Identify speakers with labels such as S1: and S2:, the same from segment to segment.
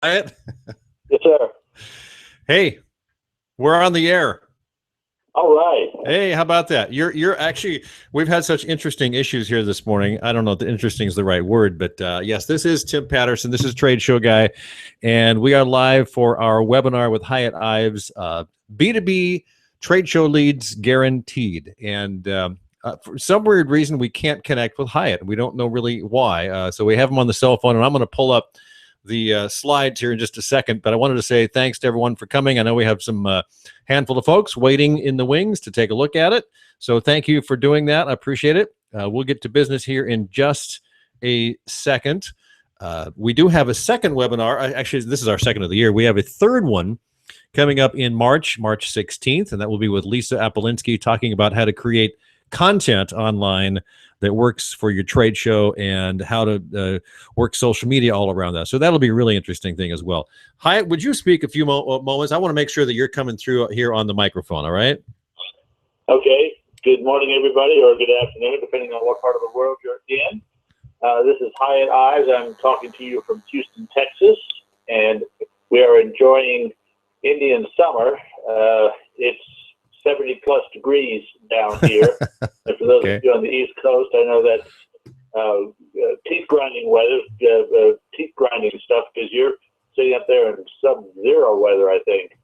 S1: Hyatt?
S2: Yes, sir.
S1: Hey, we're on the air.
S2: All right.
S1: Hey, how about that? You're actually, we've had such interesting issues here this morning. I don't know if interesting is the right word, but yes, this is Tim Patterson. This is Trade Show Guy, and we are live for our webinar with Hyatt Ives, B2B Trade Show Leads Guaranteed. And for some weird reason, we can't connect with Hyatt. We don't know really why. So we have him on the cell phone, and I'm going to pull up the slides here in just a second, but I wanted to say thanks to everyone for coming. I know we have some handful of folks waiting in the wings to take a look at it. So thank you for doing that. I appreciate it. We'll get to business here in just a second. We do have a second webinar. Actually, this is our second of the year. We have a third one coming up in March 16th, and that will be with Lisa Apolinsky talking about how to create content online that works for your trade show and how to work social media all around that. So that'll be a really interesting thing as well. Hyatt, would you speak a few moments? I want to make sure that you're coming through here on the microphone, all right?
S2: Okay. Good morning, everybody, or good afternoon, depending on what part of the world you're in. This is Hyatt Ives. I'm talking to you from Houston, Texas, and we are enjoying Indian summer. It's 70-plus degrees down here. And for those of you on the East Coast, I know that teeth-grinding weather, teeth-grinding stuff, because you're sitting up there in sub-zero weather, I think.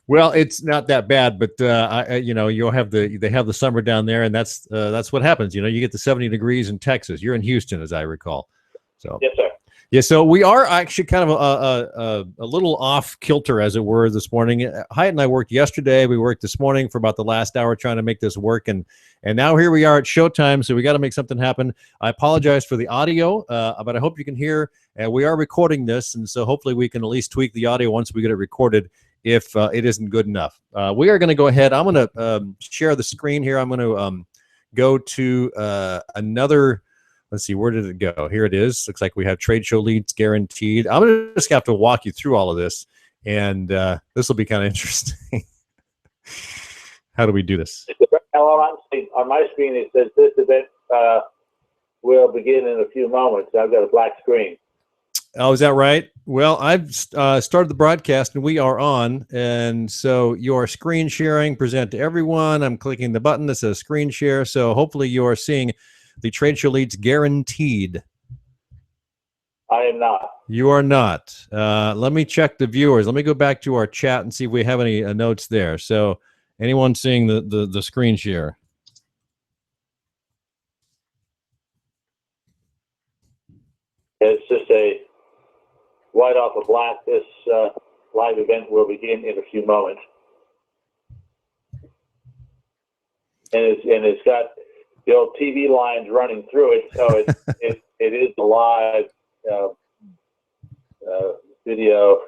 S1: Well, it's not that bad, but you'll have they have the summer down there, and that's what happens. You know, you get the 70 degrees in Texas. You're in Houston, as I recall. So
S2: yes, sir.
S1: Yeah, so we are actually kind of a little off kilter, as it were, this morning. Hyatt and I worked yesterday. We worked this morning for about the last hour trying to make this work, and now here we are at showtime, so we got to make something happen. I apologize for the audio, but I hope you can hear. We are recording this, and so hopefully we can at least tweak the audio once we get it recorded if it isn't good enough. We are going to go ahead. I'm going to share the screen here. I'm going to go to another... Let's see, where did it go? Here it is. Looks like we have trade show leads guaranteed. I'm going to just have to walk you through all of this, and this will be kind of interesting. How do we do this?
S2: On my screen, it says this event will begin in a few moments. I've got a black screen.
S1: Oh, is that right? Well, I've started the broadcast, and we are on. And so your screen sharing, present to everyone. I'm clicking the button that says screen share. So hopefully you are seeing the trade show leads guaranteed.
S2: I am not.
S1: You are not. Let me check the viewers. Let me go back to our chat and see if we have any notes there. So anyone seeing the screen share?
S2: It's just a white off of black. This live event will begin in a few moments. And it's got the old TV lines running through it, so it is a live video.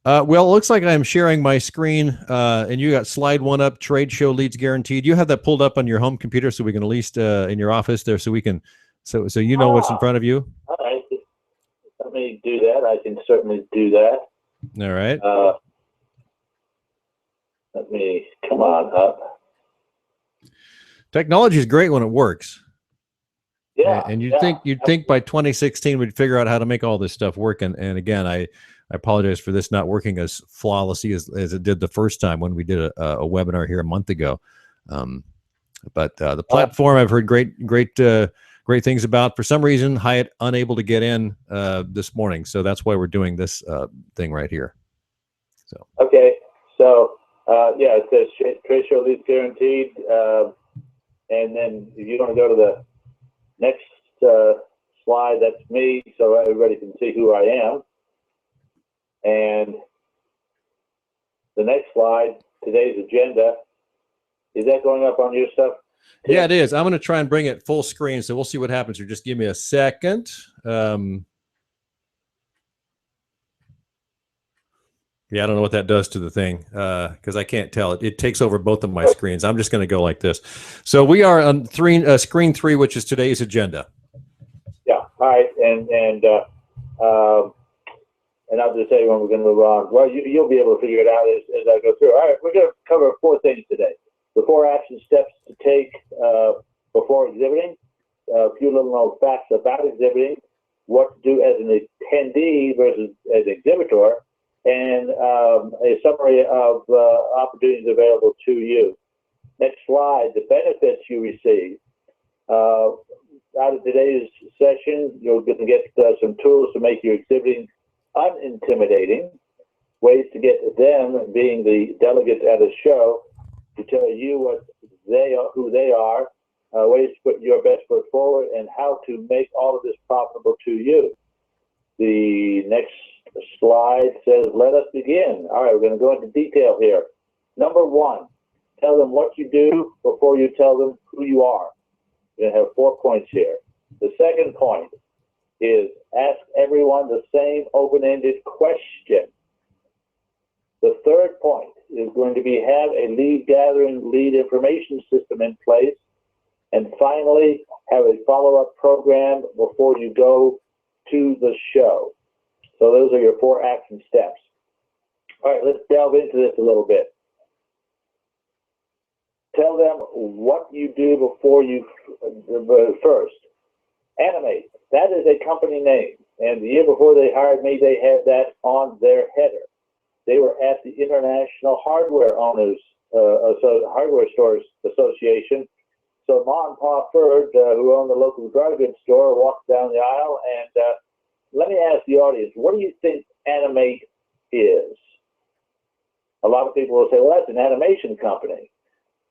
S1: Well, it looks like I'm sharing my screen, and you got slide one up, trade show leads guaranteed. You have that pulled up on your home computer, so we can at least in your office there, so we can, so you know what's in front of you.
S2: All right, let me do that. I can certainly do that.
S1: All right.
S2: Let me come on up.
S1: Technology is great when it works.
S2: Yeah.
S1: And you'd think by 2016 we'd figure out how to make all this stuff work. And again, I apologize for this not working as flawlessly as it did the first time when we did a webinar here a month ago. But the platform I've heard great things about. For some reason, Hyatt unable to get in this morning, so that's why we're doing this thing right here. So
S2: okay, so yeah, it says trade show leads guaranteed. And then if you want to go to the next slide, that's me, so everybody can see who I am. And the next slide, today's agenda, is that going up on your stuff?
S1: Yeah, it is. I'm going to try and bring it full screen, so we'll see what happens here. Just give me a second. Yeah, I don't know what that does to the thing because I can't tell. It takes over both of my screens. I'm just going to go like this. So we are on screen 3, which is today's agenda.
S2: Yeah. All right. And I'll just say when we're going to move on. Well, you'll be able to figure it out as I go through. All right. We're going to cover 4 things today. The 4 action steps to take before exhibiting. A few little facts about exhibiting. what to do as an attendee versus as an exhibitor, and a summary of opportunities available to you. Next slide, the benefits you receive. Out of today's session, you're going to get some tools to make your exhibiting unintimidating, ways to get them, being the delegates at a show, to tell you what they are, who they are, ways to put your best foot forward, and how to make all of this profitable to you. The next slide says, let us begin. All right, we're going to go into detail here. Number one, tell them what you do before you tell them who you are. You're going to have 4 points here. The second point is ask everyone the same open-ended question. The third point is going to be have a lead gathering, lead information system in place. And finally, have a follow-up program before you go to the show. So those are your 4 action steps. All right, let's delve into this a little bit. Tell them what you do before you first. Animate, that is a company name. And the year before they hired me, they had that on their header. They were at the International Hardware Owners, Hardware Stores Association. So Ma and Pa Ferd, who own the local dry goods store, walked down the aisle, and let me ask the audience, what do you think Animate is? A lot of people will say, well, that's an animation company.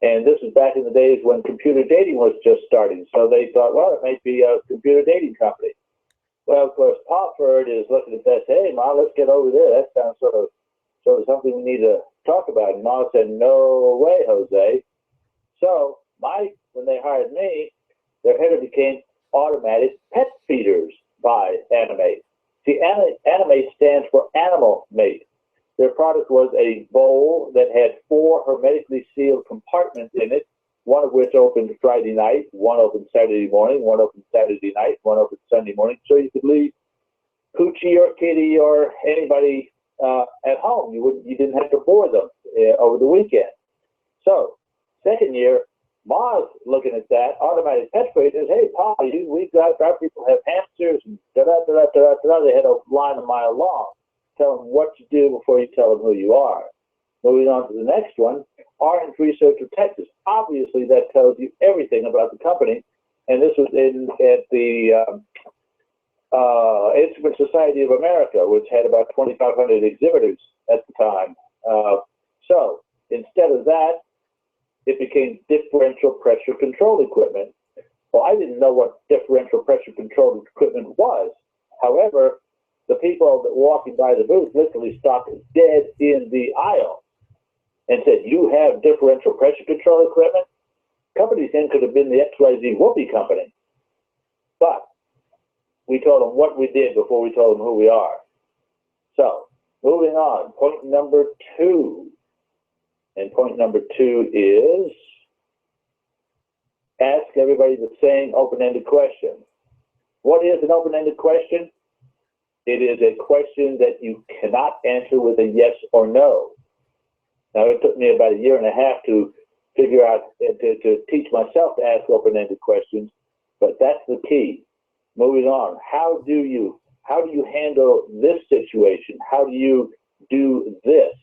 S2: And this is back in the days when computer dating was just starting. So they thought, well, it might be a computer dating company. Well, of course, Pa Ferd is looking at that, hey, Ma, let's get over there. That sounds sort of something we need to talk about. And Ma said, no way, Jose. So Mike, when they hired me, their header became Automatic Pet Feeders by Animate. See, Animate stands for Animal Mate. Their product was a bowl that had 4 hermetically sealed compartments in it, one of which opened Friday night, one opened Saturday morning, one opened Saturday night, one opened Sunday morning, so you could leave Poochie or Kitty or anybody at home. You didn't have to board them over the weekend. So, second year, Ma's looking at that, Automatic Pet Feeders, hey, Pa, we've got, our people have hamsters, and da-da-da-da-da-da-da. They had a line a mile long. Tell them what you do before you tell them who you are. Moving on to the next one, Orange Research of Texas. Obviously, that tells you everything about the company. And this was at the Instrument Society of America, which had about 2,500 exhibitors at the time. So instead of that, it became differential pressure control equipment. Well, I didn't know what differential pressure control equipment was. However, the people that were walking by the booth literally stopped dead in the aisle and said, you have differential pressure control equipment? Company's name could have been the XYZ Whoopie Company. But we told them what we did before we told them who we are. So, moving on, point number 2. And point number 2 is ask everybody the same open-ended question. What is an open-ended question? It is a question that you cannot answer with a yes or no. Now, it took me about a year and a half to figure out, to teach myself to ask open-ended questions, but that's the key. Moving on, how do you handle this situation? How do you do this?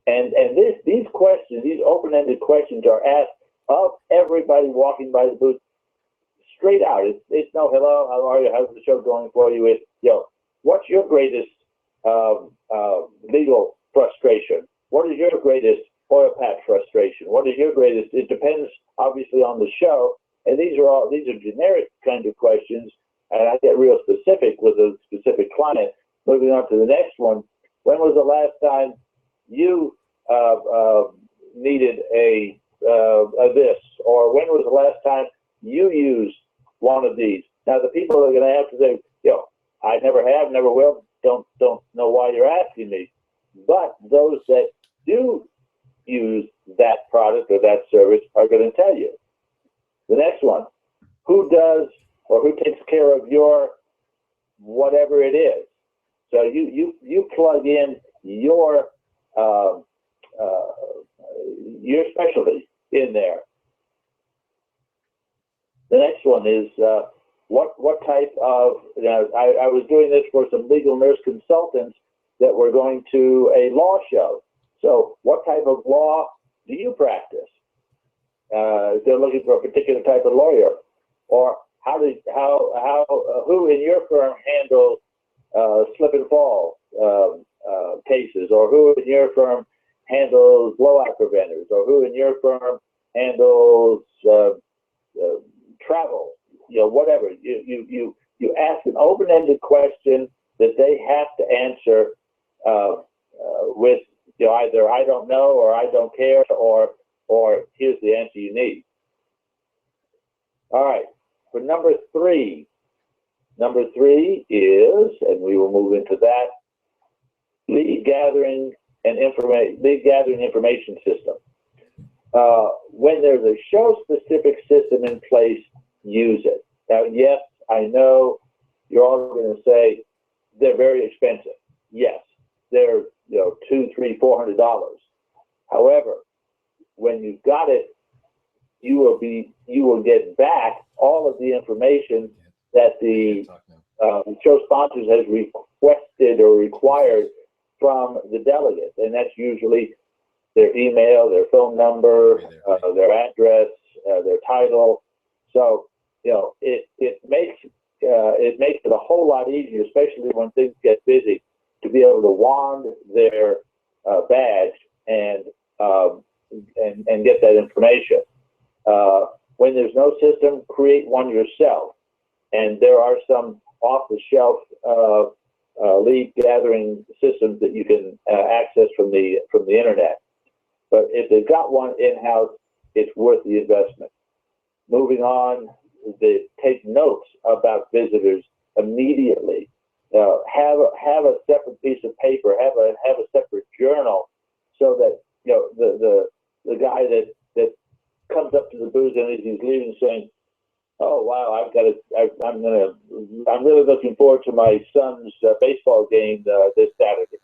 S2: And these questions, these open-ended questions are asked of everybody walking by the booth straight out. It's no hello, how are you, how's the show going for you? It's, what's your greatest legal frustration? What is your greatest oil patch frustration? What is your greatest? It depends obviously on the show, and these are generic kind of questions, and I get real specific with a specific client. Moving on to the next one, when was the last time you needed a this, or when was the last time you used one of these? Now the people are going to have to say, I never have, never will, don't know why you're asking me. But those that do use that product or that service are going to tell you. The next one, who does or who takes care of your whatever it is? So you plug in your specialty in there. The next one is what type of, I was doing this for some legal nurse consultants that were going to a law show. So what type of law do you practice? They're looking for a particular type of lawyer. Or who in your firm handles slip and fall cases, or who in your firm handles blowout preventers, or who in your firm handles travel, whatever. You ask an open-ended question that they have to answer with either I don't know, or I don't care, or here's the answer you need. All right, for number three is, and we will move into that, lead gathering information system. When there's a show-specific system in place, use it. Now, yes, I know you're all going to say they're very expensive. Yes, they're $200, $300, $400. However, when you've got it, you will get back all of the information that the show sponsors has requested or required from the delegates, and that's usually their email, their phone number, their address, their title. So it makes it a whole lot easier, especially when things get busy, to be able to wand their badge and get that information. When there's no system, create one yourself. And there are some off-the-shelf lead gathering systems that you can access from the internet. But if they've got one in-house, it's worth the investment. Moving on, take notes about visitors immediately. Have a separate piece of paper. Have a separate journal, so that the guy that comes up to the booth and as he's leaving, saying, "Oh wow, I'm really looking forward to my son's baseball game this Saturday,"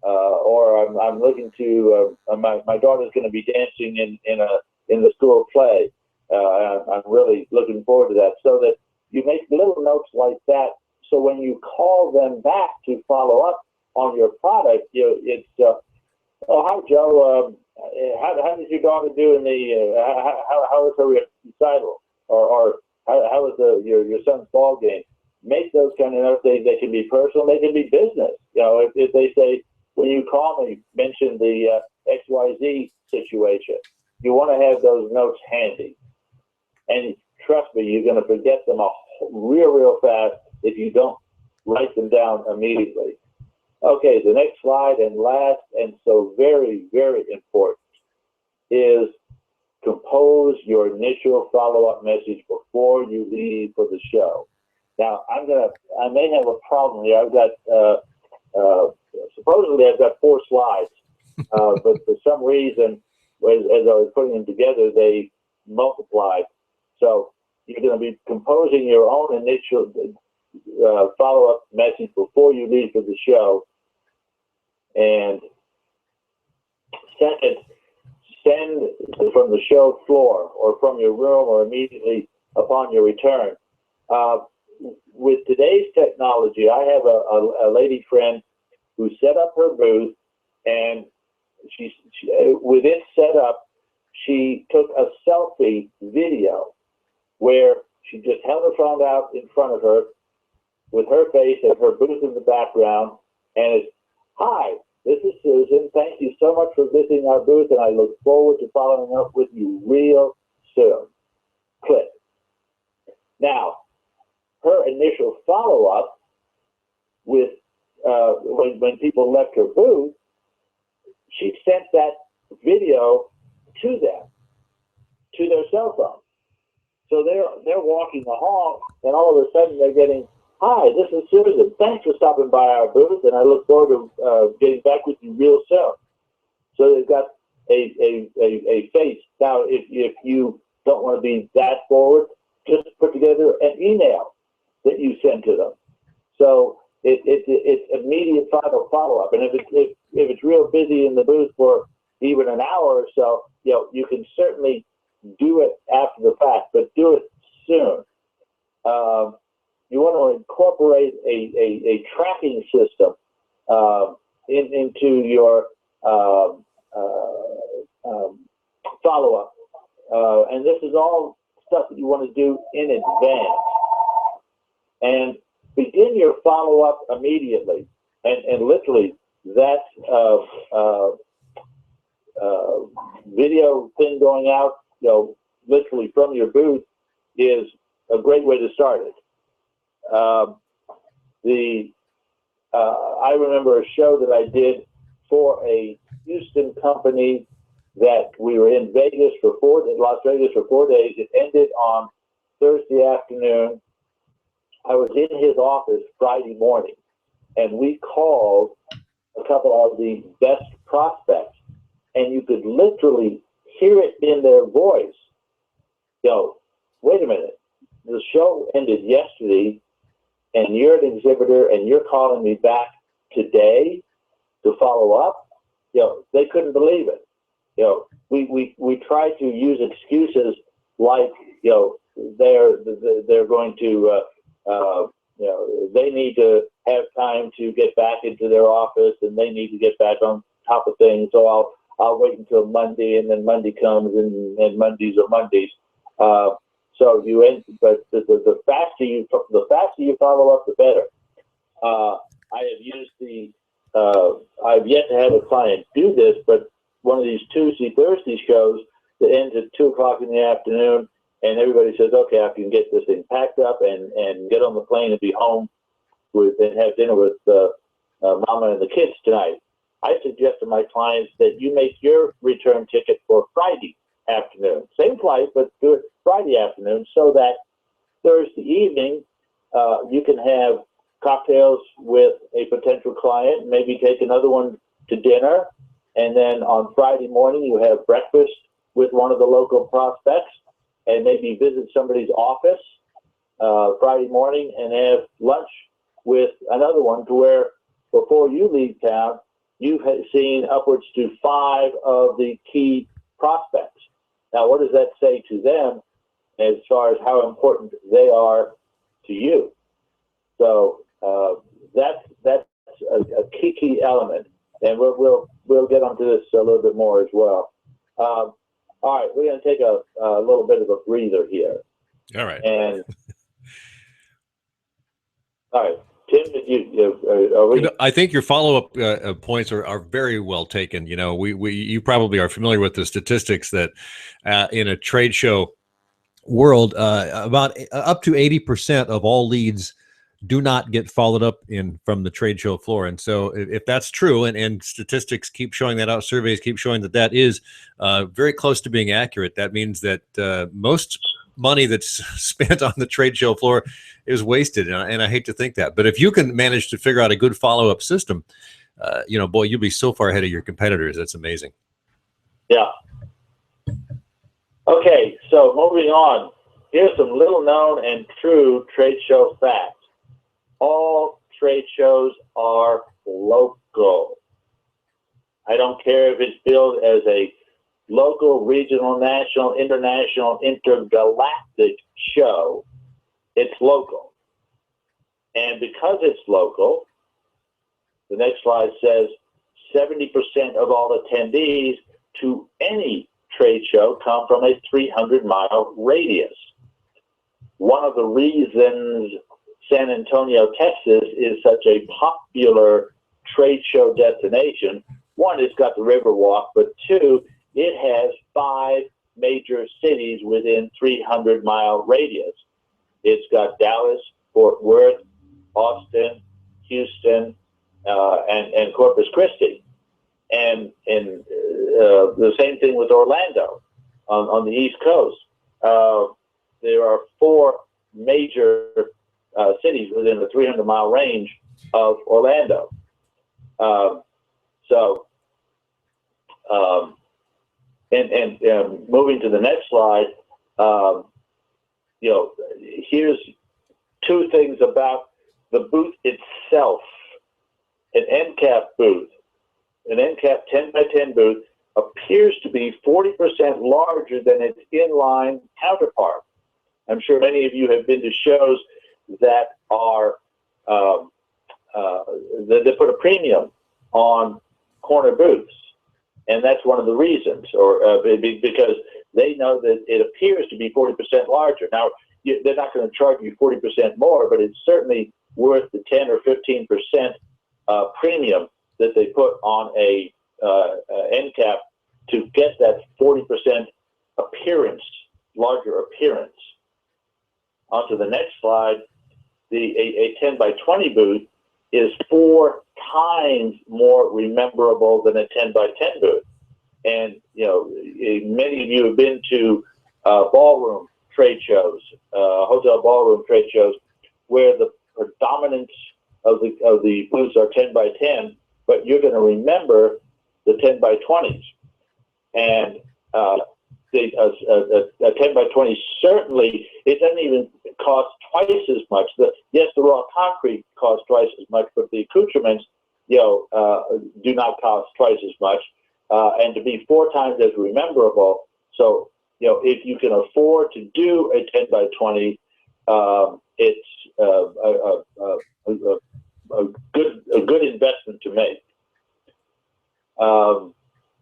S2: or I'm looking to my daughter's going to be dancing in the school play. I'm really looking forward to that. So that you make little notes like that. So when you call them back to follow up on your product, it's "Oh, hi Joe. How did your daughter do in the? How was her recital? Or how was your son's ball game?" Make those kind of notes. They can be personal. They can be business. If they say, "When you call me, mention the XYZ situation," you want to have those notes handy. And trust me, you're going to forget them real fast if you don't write them down immediately. Okay, the next slide, and last, and so very, very important, is compose your initial follow-up message before you leave for the show. Now, I may have a problem here. I've got, supposedly I've got 4 slides, but for some reason, as I was putting them together, they multiplied. So you're going to be composing your own initial follow-up message before you leave for the show. And second, send from the show floor or from your room or immediately upon your return. With today's technology, I have a lady friend who set up her booth, and she with it set up, she took a selfie video where she just held her phone out in front of her with her face and her booth in the background, and it's, "Hi, this is Susan. Thank you so much for visiting our booth, and I look forward to following up with you real soon." Click. Now, her initial follow-up with when people left her booth, she sent that video to them, to their cell phone. So they're walking the hall, and all of a sudden they're getting, "Hi, this is Susan. Thanks for stopping by our booth, and I look forward to getting back with you real soon." So they've got a face. Now, if you don't want to be that forward, just put together an email that you send to them. So it's immediate follow-up. And if it's real busy in the booth for even an hour or so, you can certainly do it after the fact, but do it soon. you want to incorporate a tracking system into your follow-up. And this is all stuff that you want to do in advance. And begin your follow-up immediately. And literally, that video thing going out, literally from your booth is a great way to start it. I remember a show that I did for a Houston company that we were in Vegas for Las Vegas for 4 days. It ended on Thursday afternoon. I was in his office Friday morning, and we called a couple of the best prospects, and you could literally hear it in their voice. Wait a minute, the show ended yesterday, and you're an exhibitor, and you're calling me back today to follow up. They couldn't believe it. We try to use excuses like they're going to they need to have time to get back into their office, and they need to get back on top of things. So I'll wait until Monday, and then Monday comes, and Mondays are Mondays. So you end, but the faster you follow up, the better. I have used I've yet to have a client do this, but one of these Tuesday, Thursday shows that ends at 2 o'clock in the afternoon, and everybody says, okay, I can get this thing packed up and get on the plane and be home and have dinner with mama and the kids tonight. I suggest to my clients that you make your return ticket for Friday afternoon. Same flight, but do it Friday afternoon so that Thursday evening you can have cocktails with a potential client, maybe take another one to dinner, and then on Friday morning you have breakfast with one of the local prospects, and maybe visit somebody's office Friday morning and have lunch with another one, to where before you leave town, you've seen upwards to 5 of the key prospects. Now, what does that say to them as far as how important they are to you? So that's a key element, and we'll get onto this a little bit more as well. All right, we're going to take a little bit of a breather here.
S1: All right.
S2: And all right, Tim, are we?
S1: I think your follow-up points are very well taken. You probably are familiar with the statistics that in a trade show world, about up to 80% of all leads do not get followed up from the trade show floor. And so if that's true, and statistics keep showing that out, surveys keep showing that is very close to being accurate, that means that most money that's spent on the trade show floor is wasted. And I hate to think that, but if you can manage to figure out a good follow-up system, boy, you'll be so far ahead of your competitors. That's amazing.
S2: Yeah. Okay, so moving on. Here's some little known and true trade show facts. All trade shows are local. I don't care if it's billed as a local, regional, national, international, intergalactic show. It's local. And because it's local, the next slide says 70% of all attendees to any trade show come from a 300-mile radius. One of the reasons San Antonio, Texas is such a popular trade show destination, one, it's got the Riverwalk, but two, it has 5 major cities within 300-mile radius. It's got Dallas, Fort Worth, Austin, Houston, and Corpus Christi. And the same thing with Orlando on the East Coast. There are 4 major cities within the 300-mile range of Orlando. Moving to the next slide, here's 2 things about the booth itself. An end cap booth, an end cap 10 by 10 booth appears to be 40% larger than its inline counterpart. I'm sure many of you have been to shows that are that put a premium on corner booths, and that's one of the reasons, or because they know that it appears to be 40% larger. Now, they're not going to charge you 40% more, but it's certainly worth the 10 or 15% premium that they put on a end cap to get that 40% appearance, larger appearance. On to the next slide. A 10 by 20 booth is 4 times more rememberable than a 10 by 10 booth. And, you know, many of you have been to ballroom trade shows, hotel ballroom trade shows, where the predominance of the booths are 10 by 10, but you're going to remember the 10 by 20s. And a 10 by 20 certainly, it doesn't even cost twice as much. Yes, the raw concrete costs twice as much, but the accoutrements, you know, do not cost twice as much, and to be 4 times as rememberable. So, you know, if you can afford to do a 10 by 20, it's a good investment to make. All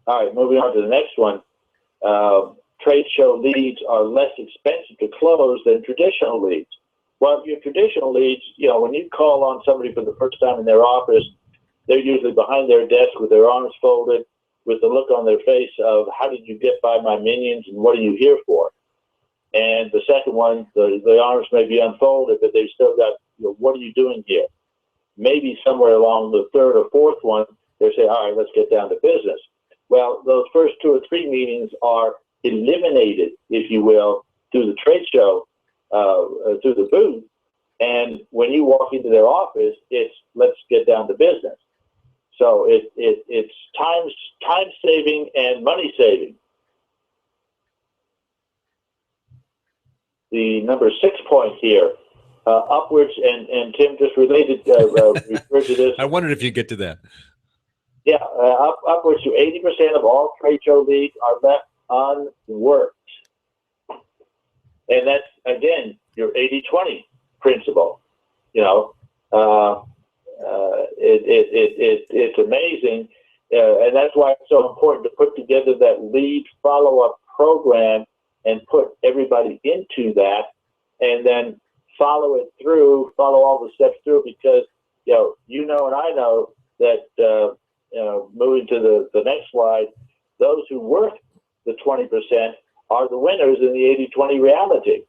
S2: right, moving on to the next one. Trade show leads are less expensive to close than traditional leads. Well, your traditional leads, you know, when you call on somebody for the first time in their office, they're usually behind their desk with their arms folded, with the look on their face of, how did you get by my minions and what are you here for? And the second one, the arms may be unfolded, but they've still got, you know, what are you doing here? Maybe somewhere along the third or fourth one, they say, all right, let's get down to business. Well, those first 2 or 3 meetings are eliminated, if you will, through the trade show, through the booth. And when you walk into their office, it's let's get down to business. So it's time saving and money saving. The number 6 point here, upwards, and Tim just referred to this.
S1: I wondered if you get to that.
S2: Yeah, upwards to 80% of all trade show leads are left unworked. And that's, again, your 80-20 principle. You know, it's amazing. And that's why it's so important to put together that lead follow-up program and put everybody into that, and then follow it through, follow all the steps through, because, you know and I know that, moving to the next slide, those who work the 20% are the winners in the 80-20 reality.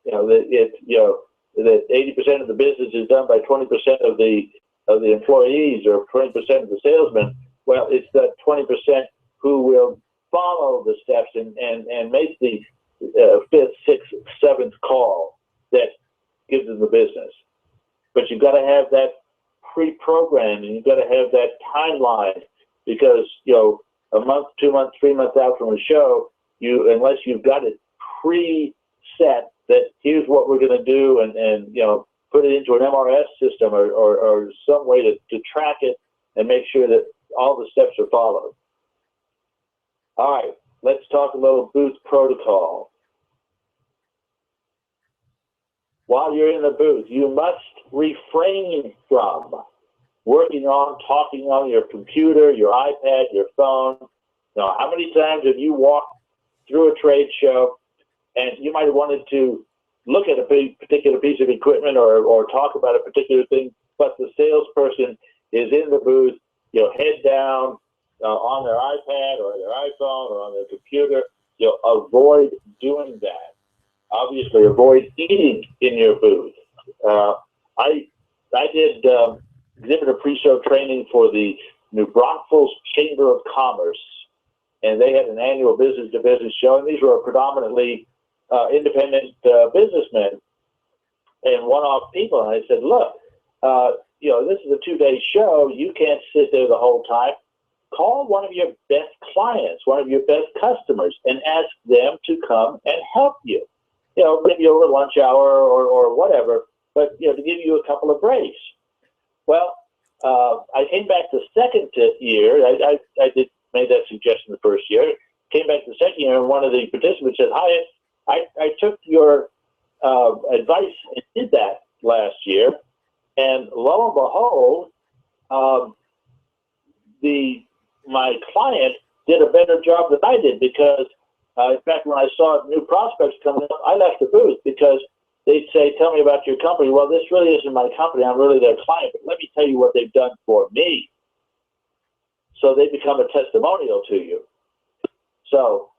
S2: That 80% of the business is done by 20% of the employees, or 20% of the salesmen. Well, it's that 20% who will follow the steps and make the 5th, 6th, 7th call that gives them the business. But you've got to have that pre-programmed, and you've got to have that timeline, because a month, 2 months, 3 months out from a show, unless you've got it pre-set that here's what we're going to do, and put it into an MRS system or some way to track it and make sure that all the steps are followed. All right, let's talk a little booth protocol. While you're in the booth, you must refrain from working on, talking on your computer, your iPad, your phone. Now, how many times have you walked through a trade show and you might have wanted to look at a particular piece of equipment or talk about a particular thing, but the salesperson is in the booth, head down, on their iPad or their iPhone or on their computer? Avoid doing that. Obviously, avoid eating in your booth. I did exhibitor pre-show training for the New Braunfels Chamber of Commerce, and they had an annual business-to-business show, and these were predominantly independent businessmen and one-off people. And I said, look, this is a 2-day show. You can't sit there the whole time. Call one of your best clients, one of your best customers, and ask them to come and help you. Maybe over lunch hour or whatever, but, to give you a couple of breaks. Well, I came back the second year. I made that suggestion the first year. Came back the second year, and one of the participants said, hi, I took your advice and did that. last year, and lo and behold, my client did a better job than I did because, in fact, when I saw new prospects coming up, I left the booth because they'd say, "Tell me about your company." Well, this really isn't my company. I'm really their client, but let me tell you what they've done for me. So they become a testimonial to you. So,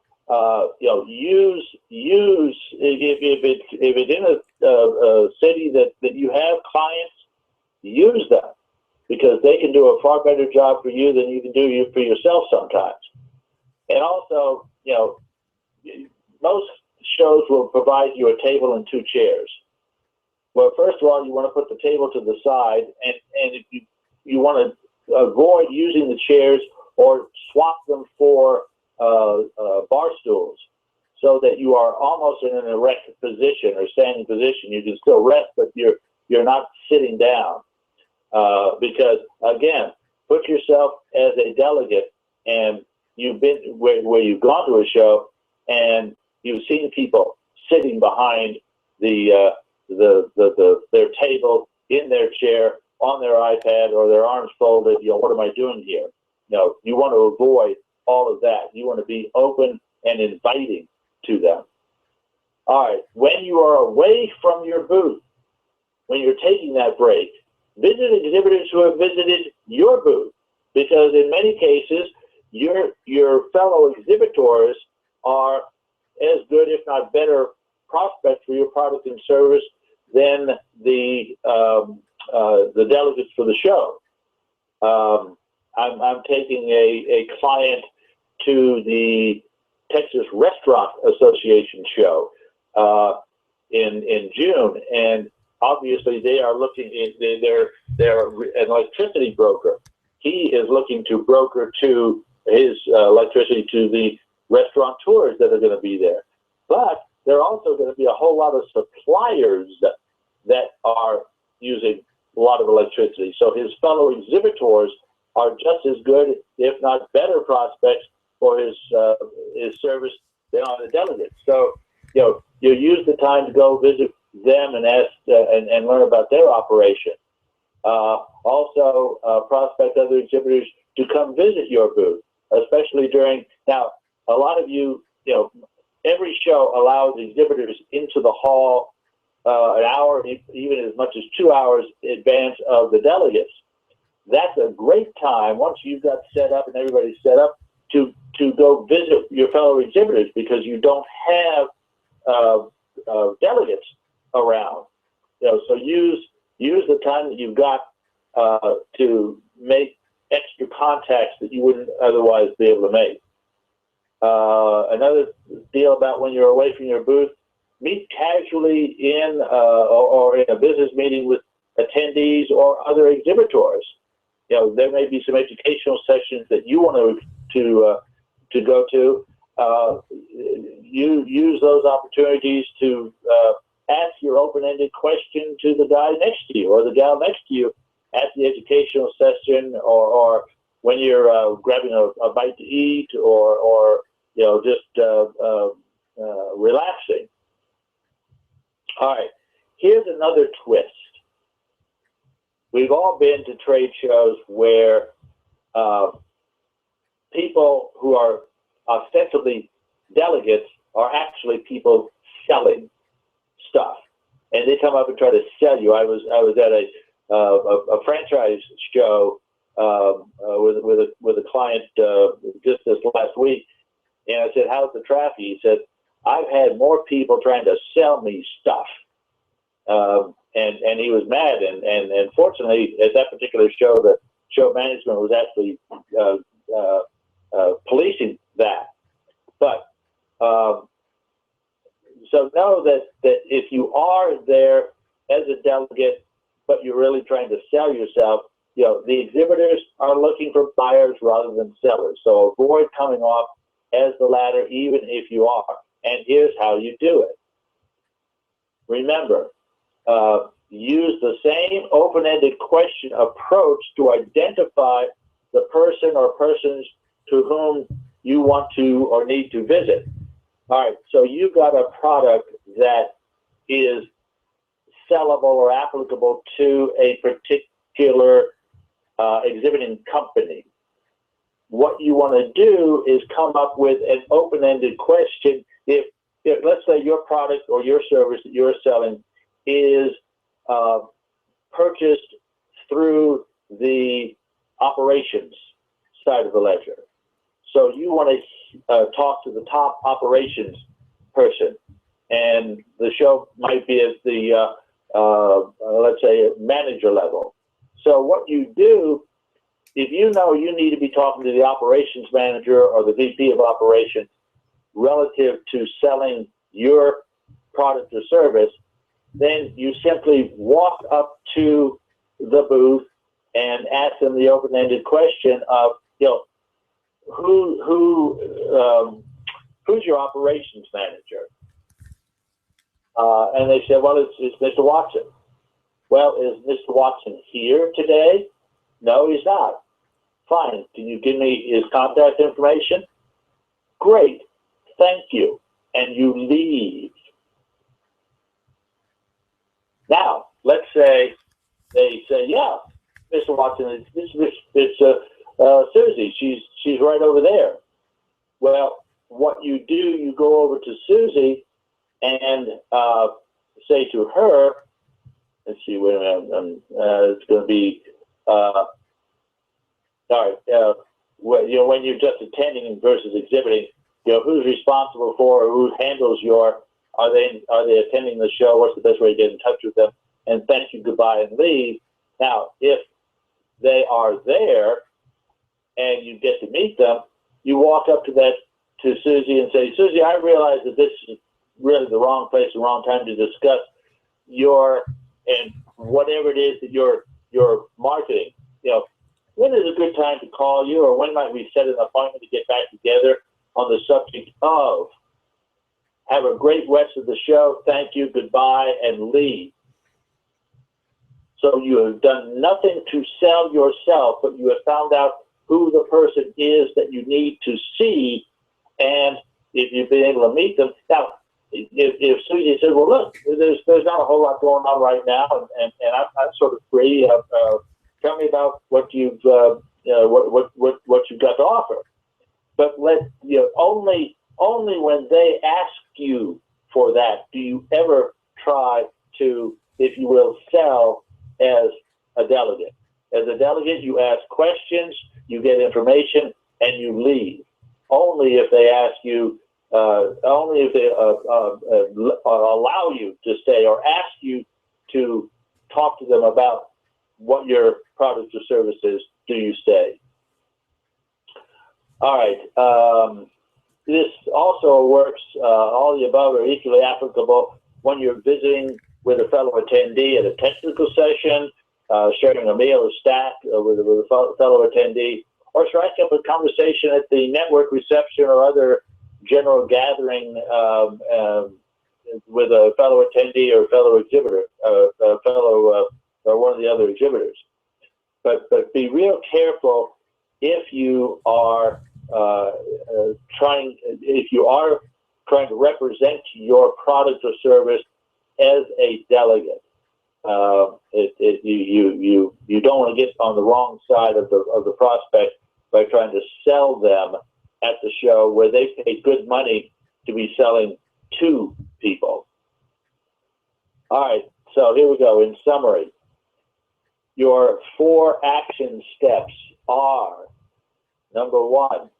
S2: use if it's in a city that you have clients, use them because they can do a far better job for you than you can do for yourself sometimes. And also, most shows will provide you a table and 2 chairs. Well, first of all, you want to put the table to the side, and if you want to avoid using the chairs or swap them for bar stools so that you are almost in an erect position or standing position. You can still rest, but you're not sitting down because, again, put yourself as a delegate, and you've been where you've gone to a show and you've seen people sitting behind their table in their chair on their iPad or their arms folded. What am I doing here? You want to avoid all of that. You want to be open and inviting to them. All right. When you are away from your booth, when you're taking that break, visit exhibitors who have visited your booth, because in many cases, your fellow exhibitors are as good, if not better, prospects for your product and service than the delegates for the show. I'm taking a client to the Texas Restaurant Association show in June, and obviously they are looking. They're an electricity broker. He is looking to broker to his electricity to the restaurateurs that are going to be there, but there are also going to be a whole lot of suppliers that are using a lot of electricity. So his fellow exhibitors are just as good, if not better, prospects for his service than are the delegates. So you use the time to go visit them and ask and learn about their operation. Also, prospect other exhibitors to come visit your booth, especially during now. A lot of every show allows exhibitors into the hall an hour, even as much as 2 hours in advance of the delegates. That's a great time, once you've got set up and everybody's set up, to go visit your fellow exhibitors, because you don't have delegates around. So use the time that you've got to make extra contacts that you wouldn't otherwise be able to make. Another deal about when you're away from your booth, meet casually in or in a business meeting with attendees or other exhibitors. There may be some educational sessions that you want to go to. You use those opportunities to ask your open-ended question to the guy next to you or the gal next to you at the educational session, or when you're grabbing a bite to eat, or just relaxing. All right, here's another twist. We've all been to trade shows where people who are ostensibly delegates are actually people selling stuff, and they come up and try to sell you. I was at a franchise show with a client just this last week, and I said, "How's the traffic?" He said, "I've had more people trying to sell me stuff." And he was mad, and fortunately at that particular show, the show management was actually policing that. But so know that if you are there as a delegate, but you're really trying to sell yourself, the exhibitors are looking for buyers rather than sellers. So avoid coming off as the latter, even if you are. And here's how you do it. Remember, use the same open-ended question approach to identify the person or persons to whom you want to or need to visit. All right, so you've got a product that is sellable or applicable to a particular exhibiting company. What you want to do is come up with an open-ended question. If let's say your product or your service that you're selling is purchased through the operations side of the ledger. So you want to talk to the top operations person, and the show might be at the, let's say, manager level. So what you do, if you know you need to be talking to the operations manager or the VP of operations relative to selling your product or service, then you simply walk up to the booth and ask them the open-ended question of, who's your operations manager? And they said, well, it's Mr. Watson. Well, is Mr. Watson here today? No, he's not. Fine. Can you give me his contact information? Great. Thank you. And you leave. Now, let's say they say, yeah, Mr. Watson, it's Susie. She's right over there. Well, what you do, you go over to Susie and say to her, let's see, wait a minute, it's going to be, all right, when you're just attending versus exhibiting, who's responsible for or who handles your, are they attending the show? What's the best way to get in touch with them? And thank you, goodbye, and leave. Now, if they are there and you get to meet them, you walk up to Susie and say, Susie, I realize that this is really the wrong place, the wrong time to discuss and whatever it is that you're marketing. When is a good time to call you, or when might we set an appointment to get back together on the subject of? Have a great rest of the show. Thank you, goodbye, and leave. So you have done nothing to sell yourself, but you have found out who the person is that you need to see, and if you've been able to meet them. Now, if Susie says, well, look, there's not a whole lot going on right now, and I'm sort of free. Tell me about what you've what you've got to offer. But only when they ask you for that do you ever try to, if you will, sell as a delegate. As a delegate, you ask questions, you get information, and you leave. Only if they ask you, only if they allow you to stay or ask you to talk to them about what your product or service is, do you stay. All right. This also works, all the above are equally applicable when you're visiting with a fellow attendee at a technical session, sharing a meal or snack with a fellow attendee, or striking up a conversation at the network reception or other general gathering with a fellow attendee or fellow exhibitor, or one of the other exhibitors. But be real careful if you are trying to represent your product or service as a delegate. You don't want to get on the wrong side of the prospect by trying to sell them at the show where they pay good money to be selling to people. All right, so here we go. In summary, your 4 action steps are: number 1,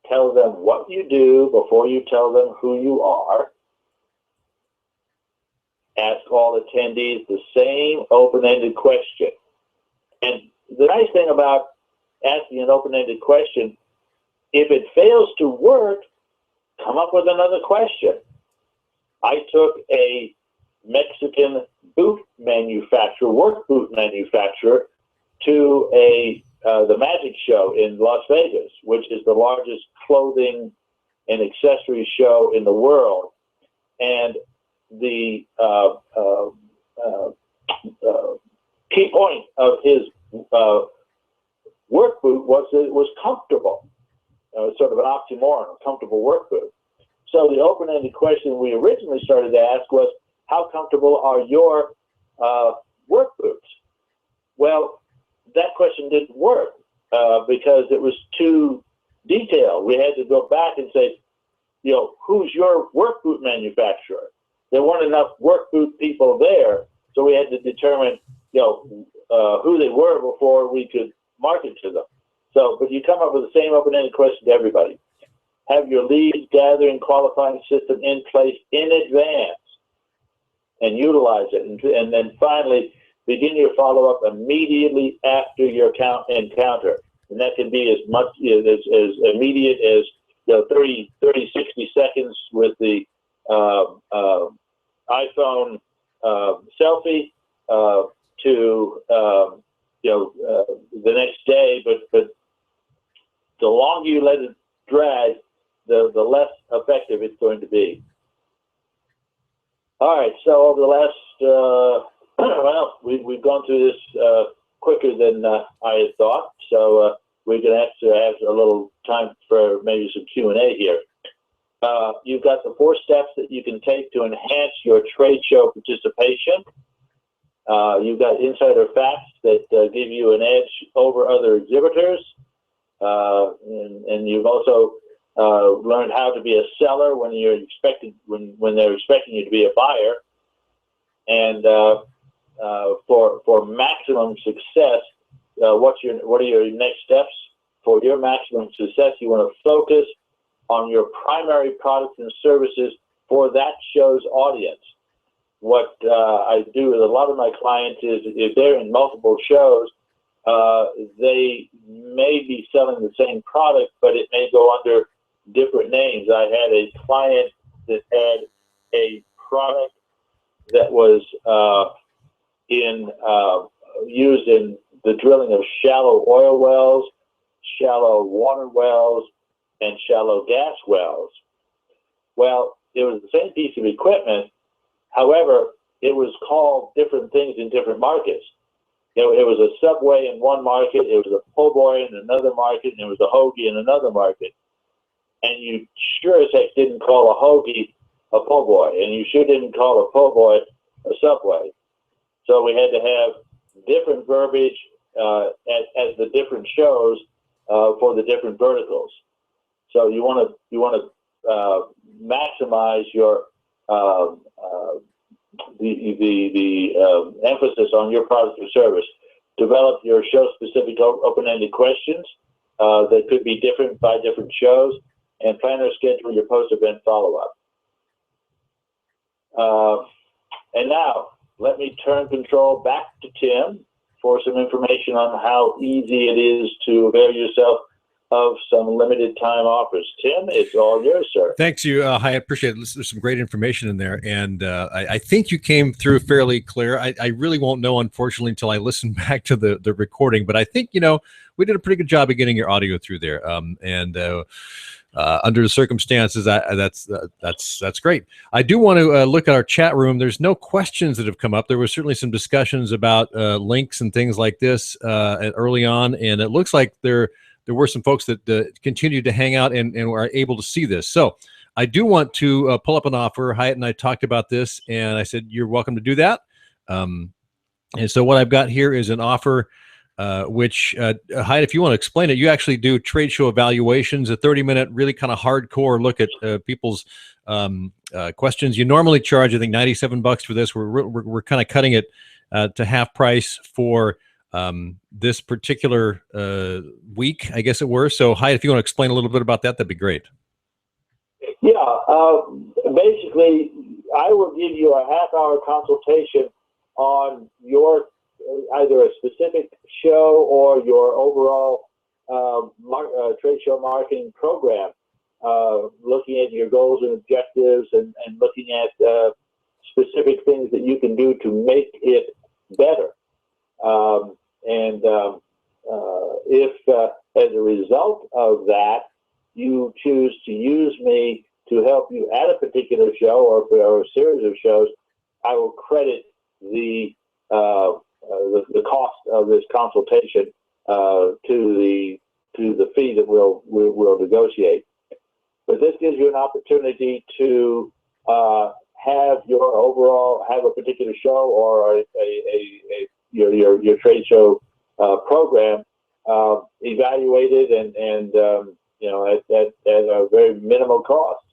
S2: tell them what you do before you tell them who you are. Ask all attendees the same open-ended question. And the nice thing about asking an open-ended question, if it fails to work, come up with another question. I took a Mexican boot manufacturer, work boot manufacturer, to the Magic Show in Las Vegas, which is the largest clothing and accessory show in the world. And the key point of his work boot was that it was comfortable. Sort of an oxymoron, a comfortable work boot. So the open-ended question we originally started to ask was, how comfortable are your work boots. Well, that question didn't work because it was too detailed. We had to go back and say, who's your work boot manufacturer? There weren't enough work boot people there, so we had to determine, who they were before we could market to them. So, but you come up with the same open-ended question to everybody. Have your lead gathering qualifying system in place in advance and utilize it. And then finally, begin your follow-up immediately after your encounter. And that can be as much as immediate as 30, 60 seconds with the iPhone selfie to the next day. But the longer you let it drag, the less effective it's going to be. All right, so over the last, we've gone through this quicker than I had thought, so we're going to have to have a little time for maybe some Q&A here. You've got the 4 steps that you can take to enhance your trade show participation. You've got insider facts that give you an edge over other exhibitors, and you've also learned how to be a seller when when they're expecting you to be a buyer. And for maximum success, what are your next steps for your maximum success? You want to focus on your primary products and services for that show's audience. What I do with a lot of my clients is if they're in multiple shows, they may be selling the same product, but it may go under different names. I had a client that had a product that was used in the drilling of shallow oil wells, shallow water wells, and shallow gas wells. Well, it was the same piece of equipment. However, it was called different things in different markets. It was a subway in one market, it was a po' boy in another market, and it was a hoagie in another market. And you sure as heck didn't call a hoagie a po' boy, and you sure didn't call a po' boy a subway. So we had to have different verbiage at the different shows for the different verticals. So you want to maximize your the emphasis on your product or service. Develop your show-specific open-ended questions that could be different by different shows, and plan or schedule your post-event follow-up. And now, let me turn control back to Tim for some information on how easy it is to avail yourself of some limited time offers. Tim, it's all yours, sir.
S1: Thanks, I appreciate it. There's some great information in there, and I think you came through fairly clear. I really won't know, unfortunately, until I listen back to the recording, but I think, we did a pretty good job of getting your audio through there. Under the circumstances, that's great. I do want to look at our chat room. There's no questions that have come up. There was certainly some discussions about links and things like this early on, and it looks like there were some folks that continued to hang out and were able to see this. So I do want to pull up an offer. Hyatt and I talked about this, and I said, you're welcome to do that. And so what I've got here is an offer which, Hyatt, if you want to explain it, you actually do trade show evaluations, a 30-minute, really kind of hardcore look at people's questions. You normally charge, I think, $97 for this. We're kind of cutting it to half price for this particular week, I guess it were. So, Hyatt, if you want to explain a little bit about that, that'd be great.
S2: Yeah, basically, I will give you a half-hour consultation on your either a specific show or your overall trade show marketing program, looking at your goals and objectives and looking at specific things that you can do to make it better. If as a result of that, you choose to use me to help you at a particular show or for a series of shows, I will credit the cost of this consultation to the fee that we'll negotiate. But this gives you an opportunity to have a particular show or your trade show program evaluated and at a very minimal cost.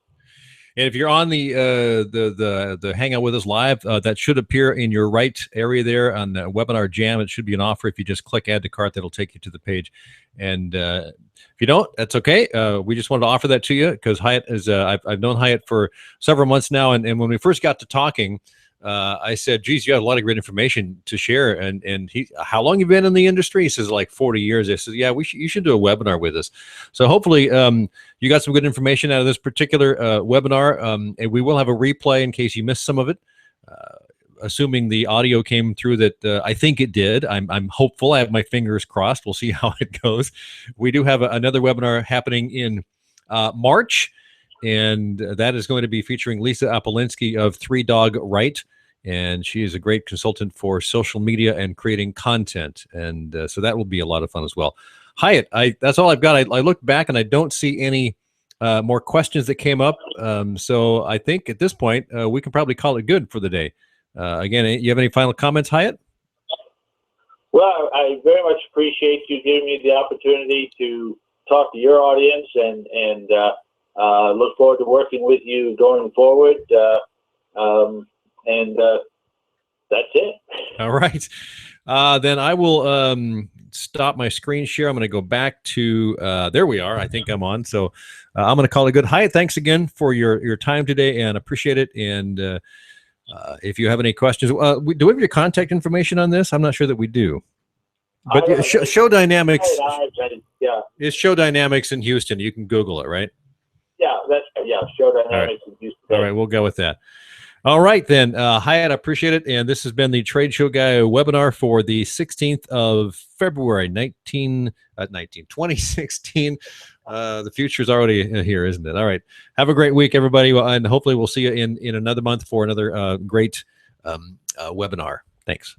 S1: And if you're on the Hangout with us live, that should appear in your right area there on the Webinar Jam. It should be an offer. If you just click Add to Cart, that'll take you to the page. And if you don't, that's okay. We just wanted to offer that to you because Hyatt is. I've known Hyatt for several months now, and when we first got to talking, I said, "Geez, you have a lot of great information to share." And he, how long you been in the industry? He says, like 40 years. I said, "Yeah, you should do a webinar with us." So hopefully, you got some good information out of this particular webinar, and we will have a replay in case you missed some of it. Assuming the audio came through that I think it did. I'm hopeful. I have my fingers crossed. We'll see how it goes. We do have another webinar happening in March, and that is going to be featuring Lisa Apolinsky of Three Dog Right. And she is a great consultant for social media and creating content. And so that will be a lot of fun as well. Hyatt, that's all I've got. I looked back and I don't see any more questions that came up. So I think at this point, we can probably call it good for the day. Again, you have any final comments, Hyatt?
S2: Well, I very much appreciate you giving me the opportunity to talk to your audience and look forward to working with you going forward. And that's it.
S1: All right. Then I will stop my screen share. I'm going to go back to, there we are. I think I'm on. So I'm going to call it good. Hyatt, thanks again for your time today and appreciate it. And if you have any questions, do we have your contact information on this? I'm not sure that we do. But Show Dynamics, it's Show Dynamics in Houston. You can Google it, right?
S2: Yeah, Show Dynamics in Houston.
S1: All right, we'll go with that. All right, then. Hyatt, I appreciate it. And this has been the Trade Show Guy webinar for the 16th of February, 2016. The future's already here, isn't it? All right. Have a great week, everybody. And hopefully we'll see you in another month for another great webinar. Thanks.